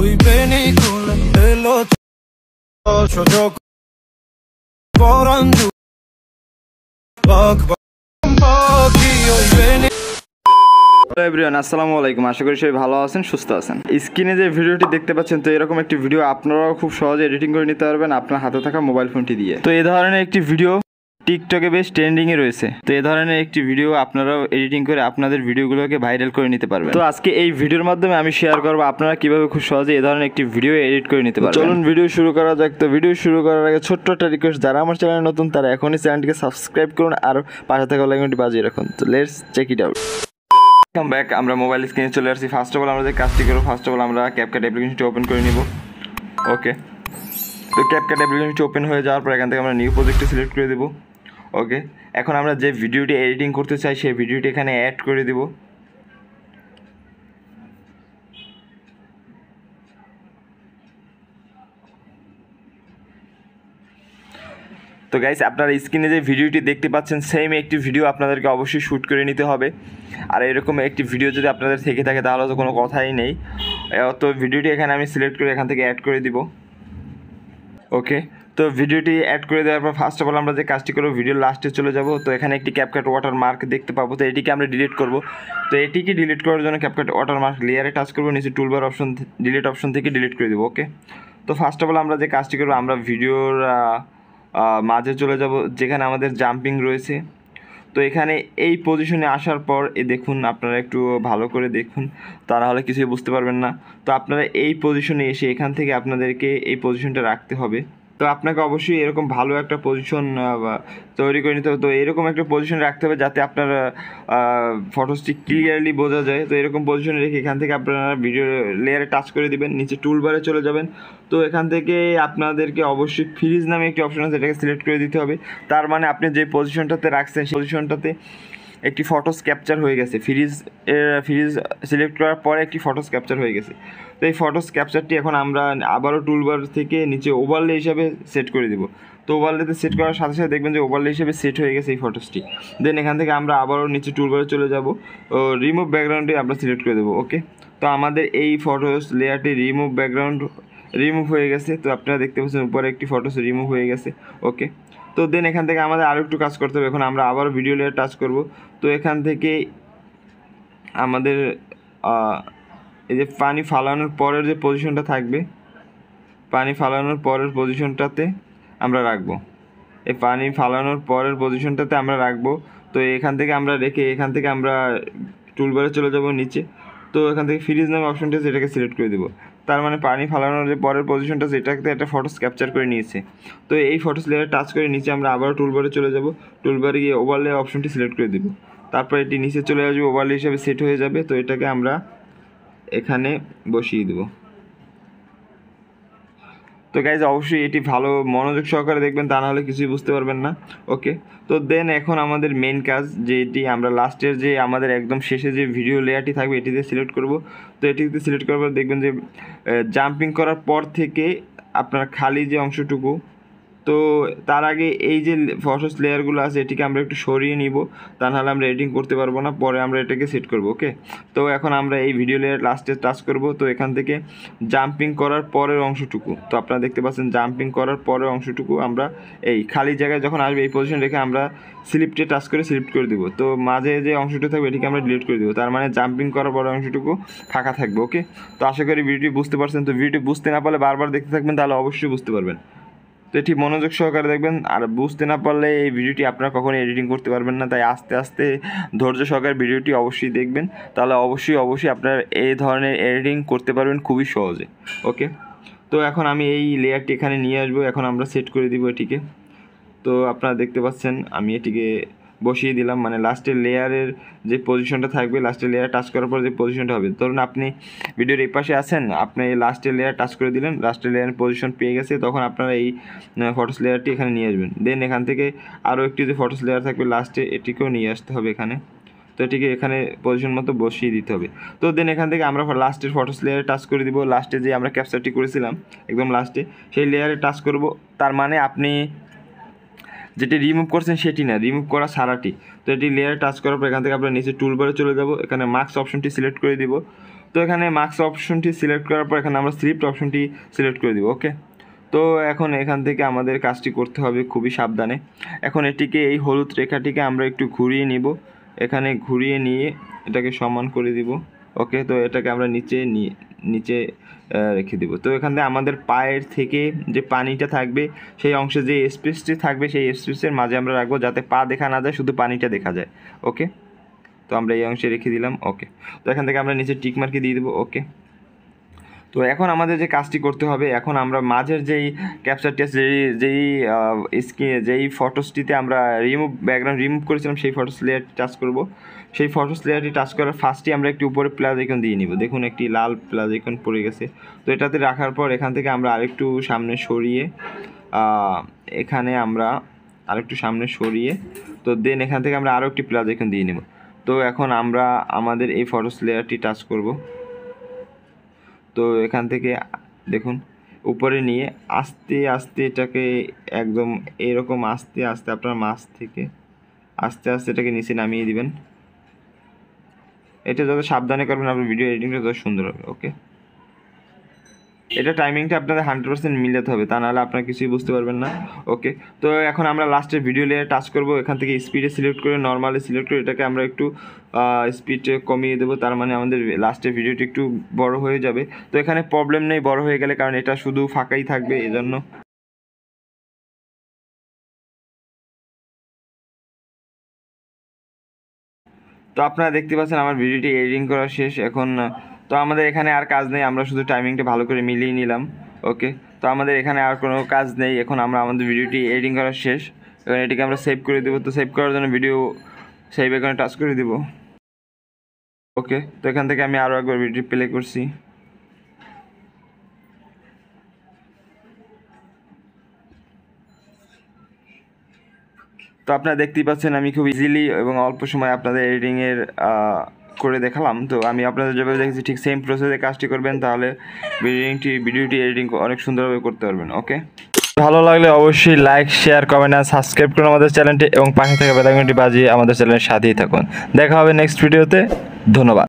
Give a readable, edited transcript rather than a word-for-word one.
ওই পেনিকুলা এলো সুযোগ পরাঞ্জু পাখি ওই পেনি। হ্যালো এভরিওয়ান, আসসালামু আলাইকুম। আশা করি সবাই ভালো আছেন, সুস্থ আছেন। স্ক্রিনে যে ভিডিওটি দেখতে পাচ্ছেন, তো এরকম একটি ভিডিও আপনারাও খুব সহজে এডিটিং করে নিতে পারবেন আপনার হাতে থাকা মোবাইল ফোনটি দিয়ে। তো এই ধরনের একটি ভিডিও টিকটকে বেশ ট্রেন্ডিংয়ে রয়েছে। তো এই ধরনের একটি ভিডিও আপনারাও এডিটিং করে আপনাদের ভিডিওগুলোকে ভাইরাল করে নিতে পারবেন। তো আজকে এই ভিডিওর মাধ্যমে আমি শেয়ার করবো আপনারা কিভাবে খুব সহজে এই ধরনের একটি ভিডিও এডিট করে নিতে পারবেন। চলুন ভিডিও শুরু করা যাক। তো ভিডিও শুরু করার আগে ছোট্ট একটা রিকোয়েস্ট, যারা আমার চ্যানেলে নতুন তারা এখনই চ্যানেলটিকে সাবস্ক্রাইব করুন আর পাশে থাকা বেল আইকনটি বাজিয়ে রাখুন। তো let's check it out. Welcome back. আমরা মোবাইল স্ক্রিনে চলে আসছি। ফার্স্ট অফ অল আমরা যে কাজটি করবো, ফার্স্ট অফ অল আমরা ক্যাপকাট অ্যাপ্লিকেশনটি ওপেন করে নিব। ওকে, তো ক্যাপকাট অ্যাপ্লিকেশনটি ওপেন হয়ে যাওয়ার পর এখান থেকে আমরা নিউ প্রজেক্টটি সিলেক্ট করে দেবো। ওকে, এখন আমরা যে ভিডিওটি এডিটিং করতে চাই সেই ভিডিওটি এখানে অ্যাড করে দেব। তো গাইস, আপনারা স্ক্রিনে যে ভিডিওটি দেখতে পাচ্ছেন সেম একটি ভিডিও আপনাদেরকে অবশ্যই শ্যুট করে নিতে হবে। আর এরকম একটি ভিডিও যদি আপনাদের থেকে থাকে তাহলে তো কোনো কথাই নেই। তো ভিডিওটি এখানে আমি সিলেক্ট করে এখান থেকে অ্যাড করে দিব। ওকে, তো ভিডিওটি অ্যাড করে দেওয়ার পর ফার্স্ট অফ অল আমরা যে কাজটি করবো, ভিডিওর লাস্টে চলে যাব। তো এখানে একটি ক্যাপকাট ওয়াটার মার্ক দেখতে পাবো, তো এটিকে আমরা ডিলিট করব। তো এটিকে ডিলিট করার জন্য ক্যাপকাট ওয়াটার মার্ক লেয়ারে টাচ করবো, নিচে টুলবার অপশন ডিলিট অপশন থেকে ডিলিট করে দেবো। ওকে, তো ফার্স্ট অফ অল আমরা যে কাজটি করবো, আমরা ভিডিওর মাঝে চলে যাব যেখানে আমাদের জাম্পিং রয়েছে। তো এখানে এই পজিশনে আসার পর দেখুন, আপনারা একটু ভালো করে দেখুন, তা নাহলে কিছুই বুঝতে পারবেন না। তো আপনারা এই পজিশনে এসে এখান থেকে আপনাদেরকে এই পজিশনটা রাখতে হবে। তো আপনাকে অবশ্যই এরকম ভালো একটা পজিশন তৈরি করে নিতে হবে। তো এরকম একটা পজিশন রাখতে হবে যাতে আপনার ফটোসটি ক্লিয়ারলি বোঝা যায়। তো এরকম পজিশনে রেখে এখান থেকে আপনারা ভিডিও লেয়ারে টাচ করে দিবেন, নিচে টুলবারে চলে যাবেন। তো এখান থেকে আপনাদেরকে অবশ্যই ফ্রিজ নামে একটি অপশন আছে, এটাকে সিলেক্ট করে দিতে হবে। তার মানে আপনি যে পজিশনটাতে রাখছেন সেই পজিশনটাতে একটি ফটোস ক্যাপচার হয়ে গেছে। ফ্রিজ সিলেক্ট করার পরে একটি ফটোস ক্যাপচার হয়ে গেছে। তো এই ফটোস ক্যাপচারটি এখন আমরা আবারও টুলবার থেকে নিচে ওভারলে হিসাবে সেট করে দেবো। তো ওভারলেতে সেট করার সাথে সাথে দেখবেন যে ওভারলে হিসেবে সেট হয়ে গেছে এই ফটোসটি। দেন এখান থেকে আমরা আবারও নিচে টুলবারে চলে যাব, রিমুভ ব্যাকগ্রাউন্ডে আমরা সিলেক্ট করে দেবো। ওকে, তো আমাদের এই ফটোস লেয়ারটি রিমুভ হয়ে গেছে। তো আপনারা দেখতে পাচ্ছেন উপরে একটি ফটোস রিমুভ হয়ে গেছে। ওকে, তো দেন এখান থেকে আমাদের আরও একটু কাজ করতে হবে। এখন আমরা আবার ভিডিও লেয়ার টাচ করব। তো এখান থেকে আমাদের এই যে পানি ফালানোর পরের যে পজিশনটা থাকবে, পানি ফালানোর পরের পজিশনটাতে আমরা রাখবো। এই পানি ফালানোর পরের পজিশনটাতে আমরা রাখবো। তো এখান থেকে আমরা রেখে এখান থেকে আমরা টুলবারে চলে যাব নিচে। তো এখান থেকে ফ্রিজ নামে অপশনটা আছে, এটাকে সিলেক্ট করে দেবো। তার মানে পানি ফালানোর যে পরের পজিশনটা আছে এটাতে একটা ফটোস ক্যাপচার করে নিয়েছে। তো এই ফটোস লেয়ারে টাচ করে নিচে আমরা আবারও টুলবারে চলে যাব। টুলবারে গিয়ে ওভারলে অপশনটি সিলেক্ট করে দেবো। তারপর এটি নিচে চলে আসবে, ওভারলে হিসাবে সেট হয়ে যাবে। তো এটাকে আমরা এখানে বসিয়ে দেবো। তো গাইজ, অবশ্যই এটি ভালো মনোযোগ সহকারে দেখবেন, তা নাহলে কিছুই বুঝতে পারবেন না। ওকে, তো দেন এখন আমাদের মেন কাজ, যেটি আমরা লাস্টের যে আমাদের একদম শেষে যে ভিডিও লেয়ারটি থাকবে এটিতে সিলেক্ট করব। তো এটিতে সিলেক্ট করার পর দেখবেন যে জাম্পিং করার পর থেকে আপনার খালি যে অংশটুকু, তো তার আগে এই যে ফটোস লেয়ারগুলো আছে এটিকে আমরা একটু সরিয়ে নিব, তা নাহলে আমরা এডিটিং করতে পারবো না। পরে আমরা এটাকে সেট করব। ওকে, তো এখন আমরা এই ভিডিও লেয়ার লাস্টে টাচ করব। তো এখান থেকে জাম্পিং করার পরের অংশটুকু, তো আপনারা দেখতে পাচ্ছেন জাম্পিং করার পরের অংশটুকু আমরা এই খালি জায়গায় যখন আসবে এই পজিশন রেখে আমরা সিলেক্টে টাচ করে সিলেক্ট করে দেবো। তো মাঝে যে অংশটুকু থাকবে এটিকে আমরা ডিলিট করে দেবো, তার মানে জাম্পিং করার পরের অংশটুকু ফাঁকা থাকবে। ওকে, তো আশা করি ভিডিওটি বুঝতে পারছেন। তো ভিডিওটি বুঝতে না পারলে বারবার দেখতে থাকবেন, তাহলে অবশ্যই বুঝতে পারবেন। তো এটি মনোযোগ সহকারে দেখবেন, আর বুঝতে না পারলে এই ভিডিওটি আপনারা কখনো এডিটিং করতে পারবেন না। তাই আস্তে আস্তে ধৈর্য সহকারে ভিডিওটি অবশ্যই দেখবেন, তাহলে অবশ্যই আপনারা এই ধরনের এডিটিং করতে পারবেন খুবই সহজে। ওকে, তো এখন আমি এই লেয়ারটি এখানে নিয়ে আসবো, এখন আমরা সেট করে দিব এটিকে। তো আপনারা দেখতে পাচ্ছেন আমি এটিকে বসিয়ে দিলাম, মানে লাস্টের লেয়ারের যে পজিশনটা থাকবে, লাস্টের লেয়ার টাচ করার পর যে পজিশনটা হবে। ধরুন আপনি ভিডিওর এই পাশে আছেন, আপনি লাস্টের লেয়ার টাচ করে দিলেন, লাস্টের লেয়ারের পজিশন পেয়ে গেছে, তখন আপনারা এই ফটোস লেয়ারটি এখানে নিয়ে আসবেন। দেন এখান থেকে আরও একটি যে ফটোস লেয়ার থাকবে লাস্টে, এটিকেও নিয়ে আসতে হবে এখানে। তো এটিকে এখানে পজিশন মতো বসিয়ে দিতে হবে। তো দেন এখান থেকে আমরা লাস্টের ফটোস লেয়ারে টাচ করে দিব। লাস্টে যে আমরা ক্যাপচারটি করেছিলাম একদম লাস্টে, সেই লেয়ারে টাচ করব। তার মানে আপনি যেটি রিমুভ করছেন সেটি না, রিমুভ করা সারাটি। তো এটি লেয়ারে টাচ করার পর এখান থেকে আমরা নিচে টুলবারে চলে যাব, এখানে মার্কস অপশনটি সিলেক্ট করে দিব। তো এখানে মার্কস অপশনটি সিলেক্ট করার পর এখানে আমরা স্ক্রিপ্ট অপশনটি সিলেক্ট করে দিব। ওকে, তো এখন এখান থেকে আমাদের কাজটি করতে হবে খুবই সাবধানে। এখন এটিকে এই হলুদ রেখাটিকে আমরা একটু ঘুরিয়ে নিব, এখানে ঘুরিয়ে নিয়ে এটাকে সমান করে দিব। ওকে, তো এটাকে আমরা নিচে রেখে দিব। তো এখান থেকে আমাদের পায়ের থেকে যে পানিটা থাকবে সেই অংশে যে স্পেসটি থাকবে সেই স্পেসের মাঝে আমরা রাখবো, যাতে পা দেখা না যায়, শুধু পানিটা দেখা যায়। ওকে, তো আমরা এই অংশে রেখে দিলাম। ওকে, তো এখান থেকে আমরা নিচে টিক মার্কে দিয়ে দেবো। ওকে, তো এখন আমাদের যে কাজটি করতে হবে, এখন আমরা মাঝের যেই ক্যাপচার টেস্ট যেই ফটোসটিতে আমরা ব্যাকগ্রাউন্ড রিমুভ করেছিলাম সেই ফটোস লেয়ারটি টাচ করব। সেই ফটোস লেয়ারটি টাচ করার ফার্স্টই আমরা একটি উপরে প্লাস আইকন দিয়ে নিব। দেখুন একটি লাল প্লাস আইকন পড়ে গেছে। তো এটাতে রাখার পর এখান থেকে আমরা আরেকটু সামনে সরিয়ে তো দেন এখান থেকে আমরা আরও একটি প্লাস আইকন দিয়ে নিব। তো এখন আমরা আমাদের এই ফটোস লেয়ারটি টাচ করব। তো এখান থেকে দেখুন উপরে নিয়ে আস্তে আস্তে এটাকে একদম এরকম আস্তে আস্তে আপনার মাছ থেকে আস্তে আস্তে এটাকে নিচে নামিয়ে দিবেন। এটা যত সাবধানে করবেন আপনার ভিডিও এডিটিংটা তত সুন্দর হবে। ওকে, এটা টাইমিংটা আপনাদের 100% মিলাতে হবে, তা নাহলে আপনারা কিছুই বুঝতে পারবেন না। ওকে, তো এখন আমরা লাস্টের ভিডিও লেয়ার টাচ করব। এখান থেকে স্পিডে সিলেক্ট করে নর্মালি সিলেক্ট করে এটাকে আমরা একটু স্পিড কমিয়ে দেবো, তার মানে আমাদের লাস্টের ভিডিওটি একটু বড় হয়ে যাবে। তো এখানে প্রবলেম নেই বড় হয়ে গেলে, কারণ এটা শুধু ফাঁকাই থাকবে এজন্য। তো আপনারা দেখতে পাচ্ছেন আমার ভিডিওটি এডিটিং করা শেষ। এখন তো আমাদের এখানে আর কাজ নেই, আমরা শুধু টাইমিংটা ভালো করে মিলিয়ে নিলাম। ওকে, তো আমাদের এখানে আর কোনো কাজ নেই, এখন আমরা আমাদের ভিডিওটি এডিটিং করা শেষ। এখন এটিকে আমরা সেভ করে দেবো। তো সেভ করার জন্য ভিডিও সেভ এখানে টাচ করে দেবো। ওকে, তো এখান থেকে আমি আরও একবার ভিডিও প্লে করছি। তো আপনারা দেখতেই পাচ্ছেন আমি খুব ইজিলি এবং অল্প সময় আপনাদের এডিটিংয়ের করে দেখালাম। তো আমি আপনাদের যেভাবে দেখেছি ঠিক সেম প্রসেসে কাজটি করবেন, তাহলে ভিডিওটি এডিটিং অনেক সুন্দরভাবে করতে পারবেন। ওকে, ভালো লাগলে অবশ্যই লাইক, শেয়ার, কমেন্ট আর সাবস্ক্রাইব করুন আমাদের চ্যানেলটি এবং পাশে থাকা বেল আইকনটি বাজিয়ে আমাদের চ্যানেলের সাথেই থাকুন। দেখা হবে নেক্সট ভিডিওতে। ধন্যবাদ।